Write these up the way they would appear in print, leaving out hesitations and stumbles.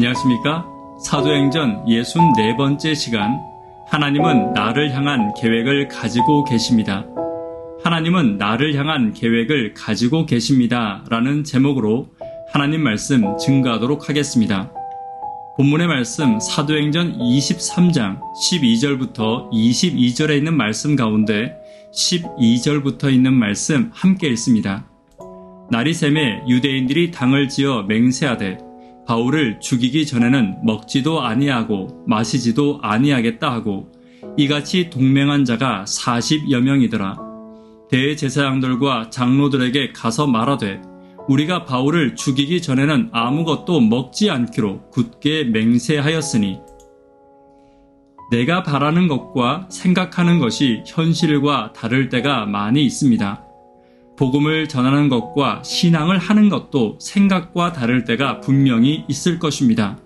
안녕하십니까? 사도행전 64번째 시간, 하나님은 나를 향한 계획을 가지고 계십니다. 하나님은 나를 향한 계획을 가지고 계십니다. 라는 제목으로 하나님 말씀 증거하도록 하겠습니다. 본문의 말씀 사도행전 23장 12절부터 22절에 있는 말씀 가운데 12절부터 있는 말씀 함께 읽습니다. 날이 새매 유대인들이 당을 지어 맹세하되 바울을 죽이기 전에는 먹지도 아니하고 마시지도 아니하겠다 하고 이같이 동맹한 자가 40여 명이더라. 대제사장들과 장로들에게 가서 말하되 우리가 바울을 죽이기 전에는 아무것도 먹지 않기로 굳게 맹세하였으니 내가 바라는 것과 생각하는 것이 현실과 다를 때가 많이 있습니다. 복음을 전하는 것과 신앙을 하는 것도 생각과 다를 때가 분명히 있을 것입니다.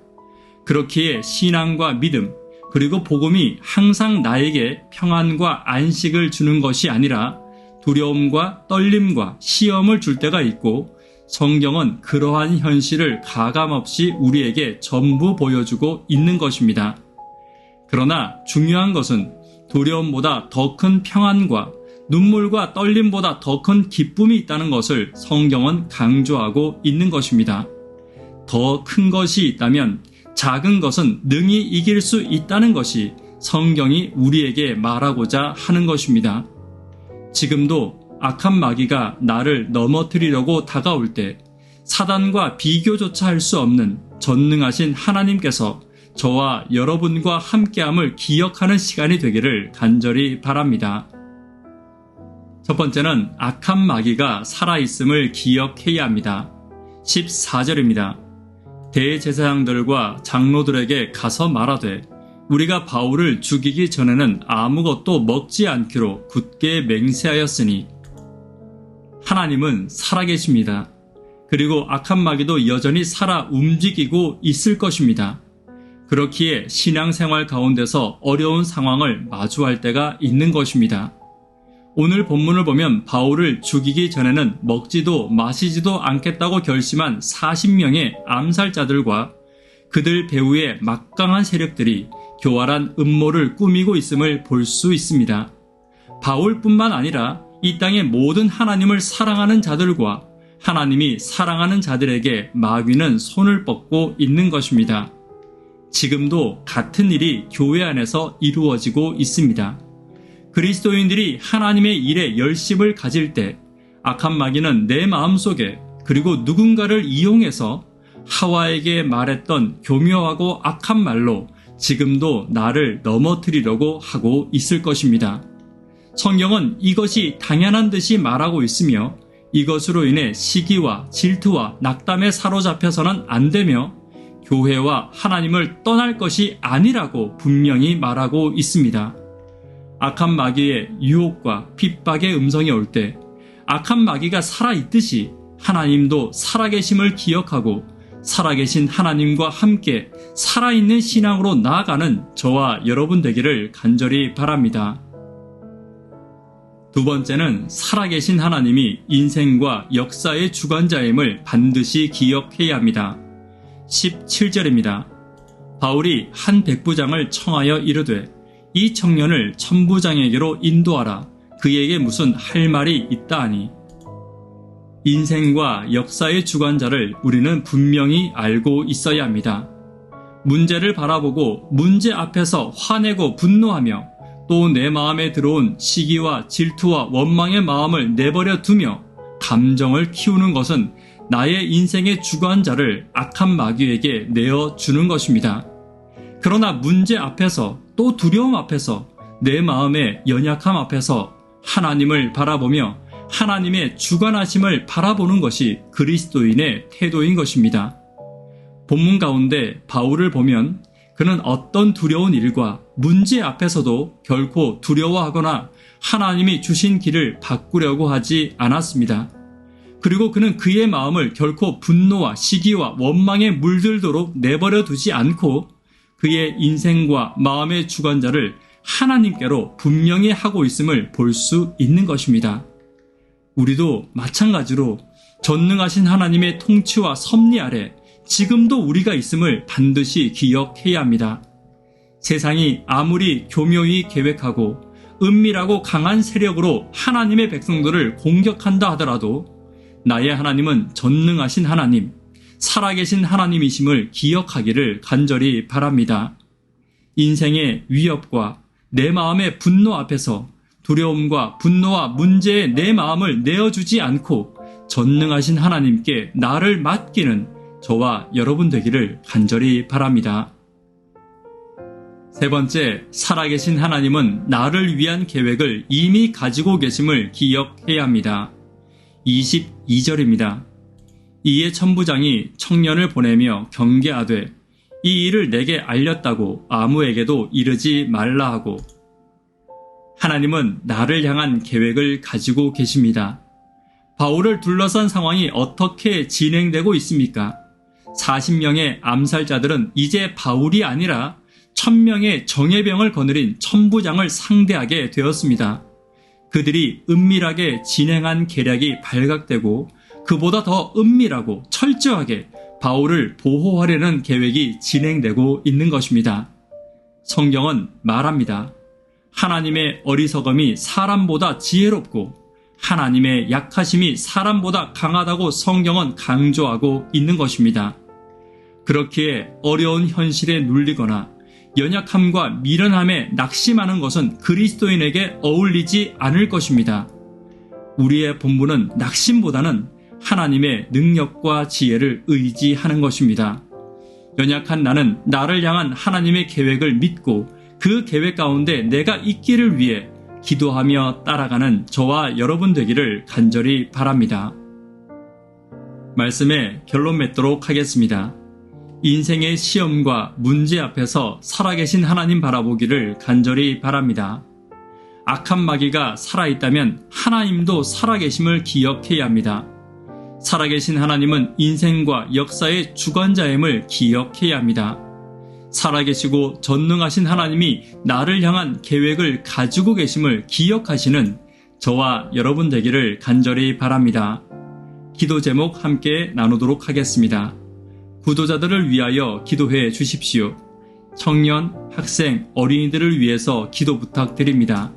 그렇기에 신앙과 믿음, 그리고 복음이 항상 나에게 평안과 안식을 주는 것이 아니라 두려움과 떨림과 시험을 줄 때가 있고 성경은 그러한 현실을 가감없이 우리에게 전부 보여주고 있는 것입니다. 그러나 중요한 것은 두려움보다 더 큰 평안과 눈물과 떨림보다 더 큰 기쁨이 있다는 것을 성경은 강조하고 있는 것입니다. 더 큰 것이 있다면 작은 것은 능히 이길 수 있다는 것이 성경이 우리에게 말하고자 하는 것입니다. 지금도 악한 마귀가 나를 넘어뜨리려고 다가올 때 사단과 비교조차 할 수 없는 전능하신 하나님께서 저와 여러분과 함께함을 기억하는 시간이 되기를 간절히 바랍니다. 첫 번째는 악한 마귀가 살아있음을 기억해야 합니다. 14절입니다. 대제사장들과 장로들에게 가서 말하되 우리가 바울을 죽이기 전에는 아무것도 먹지 않기로 굳게 맹세하였으니 하나님은 살아계십니다. 그리고 악한 마귀도 여전히 살아 움직이고 있을 것입니다. 그렇기에 신앙생활 가운데서 어려운 상황을 마주할 때가 있는 것입니다. 오늘 본문을 보면 바울을 죽이기 전에는 먹지도 마시지도 않겠다고 결심한 40명의 암살자들과 그들 배후에 막강한 세력들이 교활한 음모를 꾸미고 있음을 볼 수 있습니다. 바울뿐만 아니라 이 땅의 모든 하나님을 사랑하는 자들과 하나님이 사랑하는 자들에게 마귀는 손을 뻗고 있는 것입니다. 지금도 같은 일이 교회 안에서 이루어지고 있습니다. 그리스도인들이 하나님의 일에 열심을 가질 때 악한 마귀는 내 마음속에 그리고 누군가를 이용해서 하와에게 말했던 교묘하고 악한 말로 지금도 나를 넘어뜨리려고 하고 있을 것입니다. 성경은 이것이 당연한 듯이 말하고 있으며 이것으로 인해 시기와 질투와 낙담에 사로잡혀서는 안 되며 교회와 하나님을 떠날 것이 아니라고 분명히 말하고 있습니다. 악한 마귀의 유혹과 핍박의 음성이 올 때 악한 마귀가 살아있듯이 하나님도 살아계심을 기억하고 살아계신 하나님과 함께 살아있는 신앙으로 나아가는 저와 여러분 되기를 간절히 바랍니다. 두 번째는 살아계신 하나님이 인생과 역사의 주관자임을 반드시 기억해야 합니다. 17절입니다. 바울이 한 백부장을 청하여 이르되 이 청년을 천부장에게로 인도하라. 그에게 무슨 할 말이 있다 하니 인생과 역사의 주관자를 우리는 분명히 알고 있어야 합니다. 문제를 바라보고 문제 앞에서 화내고 분노하며 또 내 마음에 들어온 시기와 질투와 원망의 마음을 내버려 두며 감정을 키우는 것은 나의 인생의 주관자를 악한 마귀에게 내어주는 것입니다. 그러나 문제 앞에서 또 두려움 앞에서 내 마음의 연약함 앞에서 하나님을 바라보며 하나님의 주관하심을 바라보는 것이 그리스도인의 태도인 것입니다. 본문 가운데 바울을 보면 그는 어떤 두려운 일과 문제 앞에서도 결코 두려워하거나 하나님이 주신 길을 바꾸려고 하지 않았습니다. 그리고 그는 그의 마음을 결코 분노와 시기와 원망에 물들도록 내버려 두지 않고 그의 인생과 마음의 주관자를 하나님께로 분명히 하고 있음을 볼 수 있는 것입니다. 우리도 마찬가지로 전능하신 하나님의 통치와 섭리 아래 지금도 우리가 있음을 반드시 기억해야 합니다. 세상이 아무리 교묘히 계획하고 은밀하고 강한 세력으로 하나님의 백성들을 공격한다 하더라도 나의 하나님은 전능하신 하나님, 살아계신 하나님이심을 기억하기를 간절히 바랍니다. 인생의 위협과 내 마음의 분노 앞에서 두려움과 분노와 문제에 내 마음을 내어주지 않고 전능하신 하나님께 나를 맡기는 저와 여러분 되기를 간절히 바랍니다. 세 번째, 살아계신 하나님은 나를 위한 계획을 이미 가지고 계심을 기억해야 합니다. 22절입니다. 이에 천부장이 청년을 보내며 경계하되 이 일을 내게 알렸다고 아무에게도 이르지 말라 하고, 하나님은 나를 향한 계획을 가지고 계십니다. 바울을 둘러싼 상황이 어떻게 진행되고 있습니까? 40명의 암살자들은 이제 바울이 아니라 1000명의 정예병을 거느린 천부장을 상대하게 되었습니다. 그들이 은밀하게 진행한 계략이 발각되고 그보다 더 은밀하고 철저하게 바울을 보호하려는 계획이 진행되고 있는 것입니다. 성경은 말합니다. 하나님의 어리석음이 사람보다 지혜롭고 하나님의 약하심이 사람보다 강하다고 성경은 강조하고 있는 것입니다. 그렇기에 어려운 현실에 눌리거나 연약함과 미련함에 낙심하는 것은 그리스도인에게 어울리지 않을 것입니다. 우리의 본분은 낙심보다는 하나님의 능력과 지혜를 의지하는 것입니다. 연약한 나는 나를 향한 하나님의 계획을 믿고 그 계획 가운데 내가 있기를 위해 기도하며 따라가는 저와 여러분 되기를 간절히 바랍니다. 말씀에 결론 맺도록 하겠습니다. 인생의 시험과 문제 앞에서 살아계신 하나님 바라보기를 간절히 바랍니다. 악한 마귀가 살아있다면 하나님도 살아계심을 기억해야 합니다. 살아계신 하나님은 인생과 역사의 주관자임을 기억해야 합니다. 살아계시고 전능하신 하나님이 나를 향한 계획을 가지고 계심을 기억하시는 저와 여러분 되기를 간절히 바랍니다. 기도 제목 함께 나누도록 하겠습니다. 구도자들을 위하여 기도해 주십시오. 청년, 학생, 어린이들을 위해서 기도 부탁드립니다.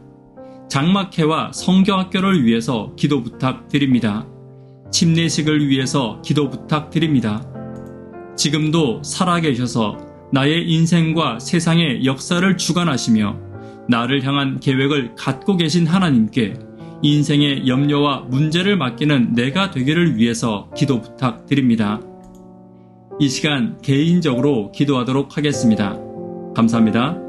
장막회와 성경학교를 위해서 기도 부탁드립니다. 침례식을 위해서 기도 부탁드립니다. 지금도 살아계셔서 나의 인생과 세상의 역사를 주관하시며 나를 향한 계획을 갖고 계신 하나님께 인생의 염려와 문제를 맡기는 내가 되기를 위해서 기도 부탁드립니다. 이 시간 개인적으로 기도하도록 하겠습니다. 감사합니다.